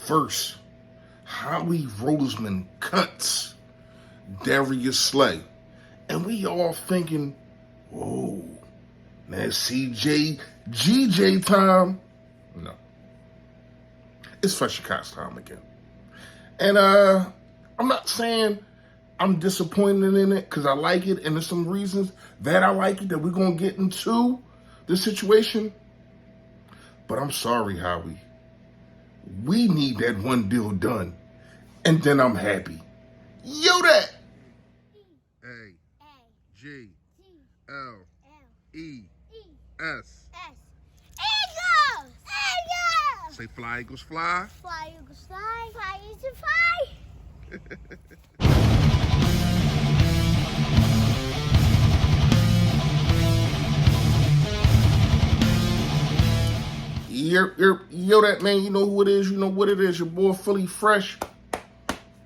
First, Howie Roseman cuts Darius Slay. And we all thinking, whoa, man, CJGJ time. No. It's Fletcher Cox time again. And I'm not saying I'm disappointed in it because I like it, and there's some reasons that I like it that we're going to get into this situation. But I'm sorry, Howie. We need that one deal done, and then I'm happy. Yo, that. A-G-L-E-S. Eagles! Eagles! Say fly, Eagles, fly. Fly, Eagles, fly. Fly, Eagles, fly. Yo, that man, you know who it is, you know what it is, your boy Philly Fresh,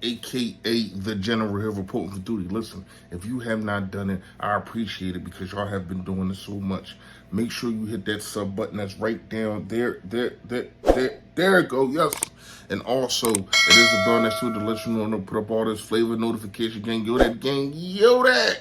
a.k.a. the General here reporting for duty. Listen, if you have not done it, I appreciate it because y'all have been doing this so much. Make sure you hit that sub button that's right down there it go, yes. And also, it is the bell next to it to let you know to put up all this flavor notification gang. Yo, that.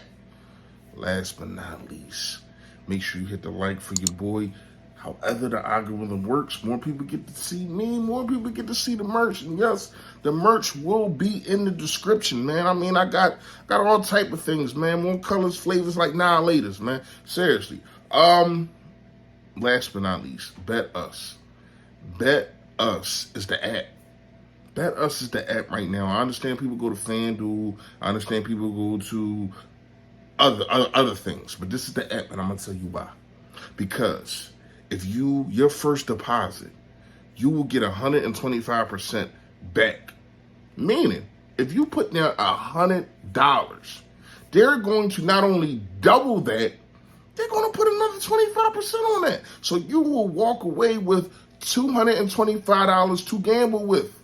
Last but not least, make sure you hit the like for your boy. However the algorithm works, more people get to see me, more people get to see the merch. And yes, the merch will be in the description, man. I mean, I got all type of things, man. More colors, flavors like now laters, man. Seriously. Last but not least, Betus. Betus is the app. Betus is the app right now. I understand people go to FanDuel. I understand people go to other things. But this is the app, and I'm going to tell you why. Because if your first deposit, you will get 125% back. Meaning, if you put down $100, they're going to not only double that, they're going to put another 25% on that. So you will walk away with $225 to gamble with.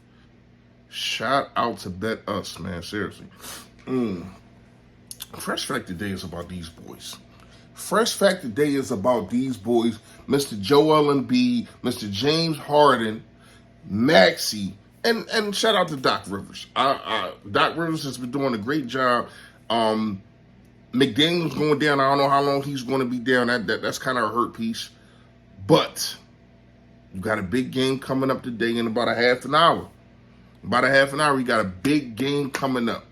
Shout out to Betus, man. Seriously. Fresh Fact today is about these boys. Fresh Fact today is about these boys, Mr. Joel Embiid, Mr. James Harden, Maxey, and shout out to Doc Rivers. Doc Rivers has been doing a great job. McDaniel's going down. I don't know how long he's going to be down. That's kind of a hurt piece. But you got a big game coming up today in about a half an hour. You got a big game coming up.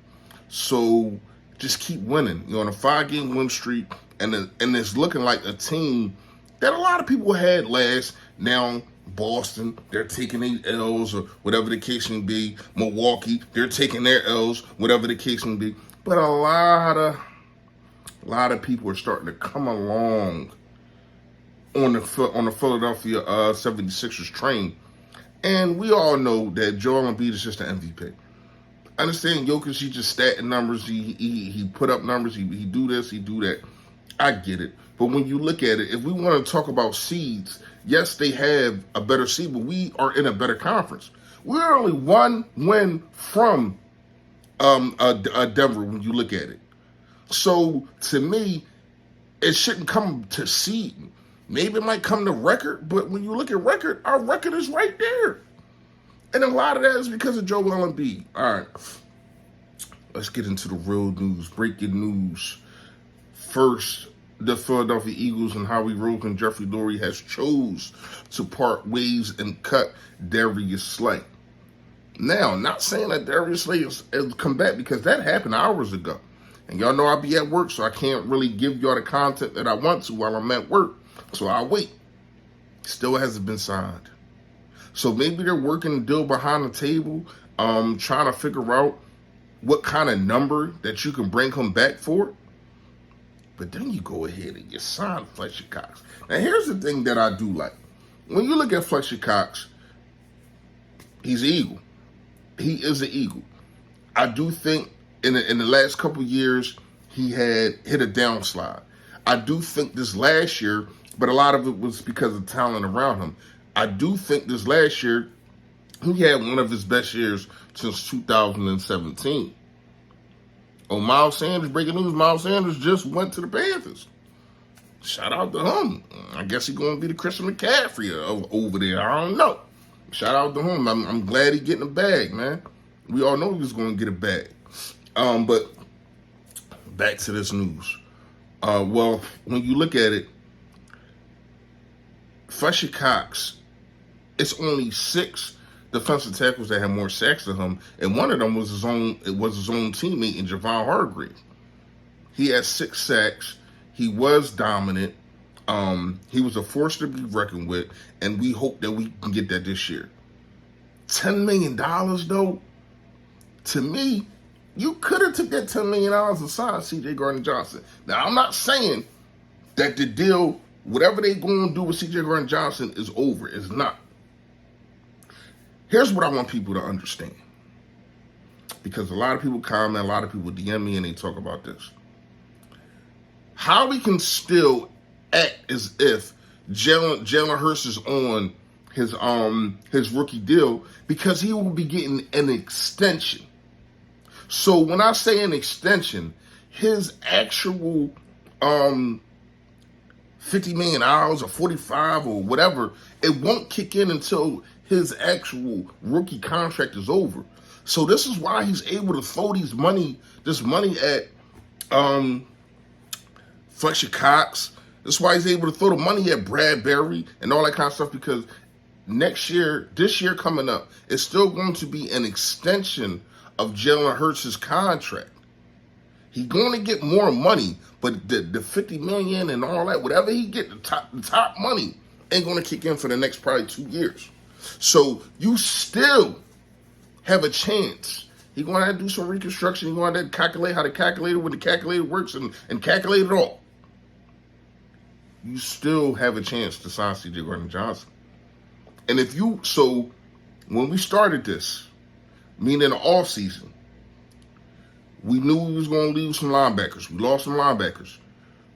So just keep winning. You're on a 5-game win streak. And it's looking like a team that a lot of people had last. Now, Boston, they're taking their L's or whatever the case may be. Milwaukee, they're taking their L's, whatever the case may be. But a lot of people are starting to come along on the Philadelphia 76ers train. And we all know that Joel Embiid is just an MVP. I understand Jokic, he just statting numbers. He put up numbers. He do this, he do that. I get it. But when you look at it, if we want to talk about seeds, yes, they have a better seed, but we are in a better conference. We're only one win from Denver when you look at it. So, to me, it shouldn't come to seed. Maybe it might come to record, but when you look at record, our record is right there. And a lot of that is because of Joel Embiid. All right. Let's get into the real news, breaking news. First, the Philadelphia Eagles and Howie Roseman and Jeffrey Lurie has chose to part ways and cut Darius Slay. Now, not saying that Darius Slay has come back because that happened hours ago. And y'all know I'll be at work, so I can't really give y'all the content that I want to while I'm at work. So I'll wait. Still hasn't been signed. So maybe they're working a deal behind the table, trying to figure out what kind of number that you can bring him back for. But then you go ahead and you sign Fletcher Cox. Now, here's the thing that I do like. When you look at Fletcher Cox, he's an Eagle. He is an Eagle. I do think in the last couple years, he had hit a downslide. I do think this last year, but a lot of it was because of talent around him. I do think this last year, he had one of his best years since 2017. Oh, Miles Sanders, breaking news, Miles Sanders just went to the Panthers. Shout out to him. I guess he's going to be the Christian McCaffrey over there. I don't know. Shout out to him. I'm glad he getting a bag, man. We all know he was going to get a bag. But back to this news. Well, when you look at it, Fletcher Cox, it's only 6 defensive tackles that had more sacks than him, and one of them was his own. It was his own teammate in Javon Hargrave. He had 6 sacks. He was dominant. He was a force to be reckoned with, and we hope that we can get that this year. $10 million, though, to me, you could have took that $10 million and signed CJ Gardner-Johnson. Now, I'm not saying that the deal, whatever they going to do with CJ Gardner-Johnson, is over. It's not. Here's what I want people to understand, because a lot of people comment, a lot of people DM me, and they talk about this. How we can still act as if Jalen Hurts is on his rookie deal, because he will be getting an extension. So when I say an extension, his actual $50 million or 45 or whatever, it won't kick in until his actual rookie contract is over. So this is why he's able to throw this money at Fletcher Cox. That's why he's able to throw the money at Bradbury and all that kind of stuff, because this year coming up, it's still going to be an extension of Jalen Hurts' contract. He's going to get more money, but the $50 million and all that, whatever he get, the top money ain't going to kick in for the next probably 2 years. So you still have a chance. He's going to have to do some reconstruction. He's going to have to calculate how the calculator, when the calculator works, and calculate it all. You still have a chance to sign CJ Gardner-Johnson. And so when we started this, meaning the off season, we knew we was going to lose some linebackers. We lost some linebackers.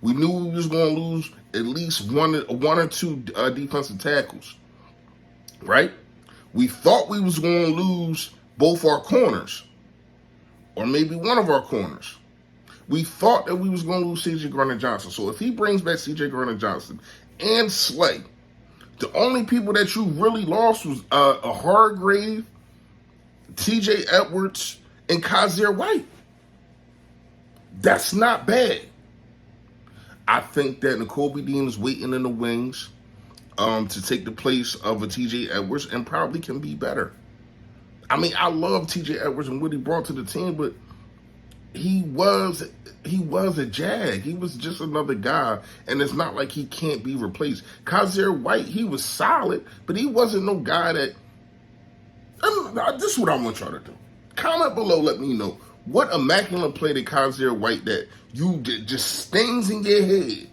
We knew we was going to lose at least one or two defensive tackles, right? We thought we was going to lose both our corners, or maybe one of our corners. We thought that we was going to lose CJ Gardner-Johnson. So if he brings back CJ Gardner-Johnson and Slay, the only people that you really lost was a Hargrave, TJ Edwards, and Kazir White. That's not bad. I think that Nakobe Dean is waiting in the wings to take the place of a TJ Edwards, and probably can be better. I mean, I love TJ Edwards and what he brought to the team, but he was a Jag. He was just another guy, and it's not like he can't be replaced. Kazir White, he was solid, but he wasn't no guy that... This is what I want y'all to do. Comment below, let me know what immaculate play did Kazir White that you did just stings in your head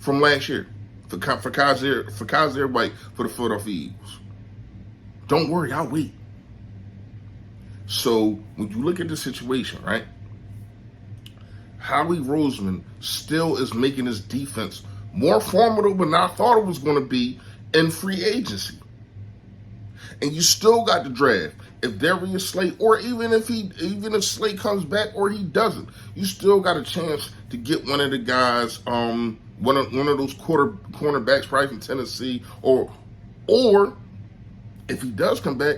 from last year for Kazir White for the Philadelphia Eagles. Don't worry, I'll wait. So when you look at the situation, right? Howie Roseman still is making his defense more formidable than I thought it was going to be in free agency. And you still got the draft. If Darius Slay, or even if Slay comes back or he doesn't, you still got a chance to get one of the guys, one of those cornerbacks, probably from Tennessee, or if he does come back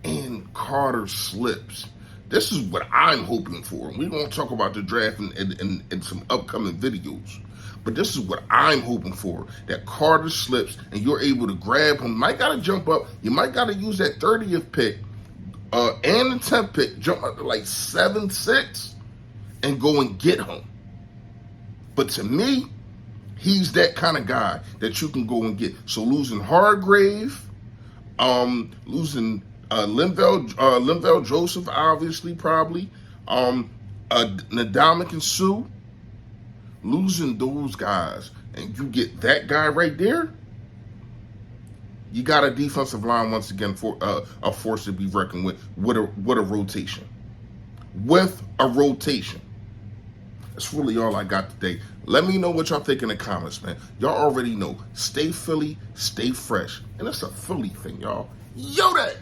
and Carter slips. This is what I'm hoping for. We're going to talk about the draft in some upcoming videos. But this is what I'm hoping for, that Carter slips and you're able to grab him. You might got to jump up. You might got to use that 30th pick and the 10th pick, jump up to like 7-6 and go and get him. But to me, he's that kind of guy that you can go and get. So losing Hargrave, losing Linval Joseph, obviously, probably, Ndamukong Suh, losing those guys, and you get that guy right there, you got a defensive line once again for a force to be reckoned with a rotation. With a rotation. That's really all I got today. Let me know what y'all think in the comments, man. Y'all already know. Stay Philly, stay fresh. And it's a Philly thing, y'all. Yo, that!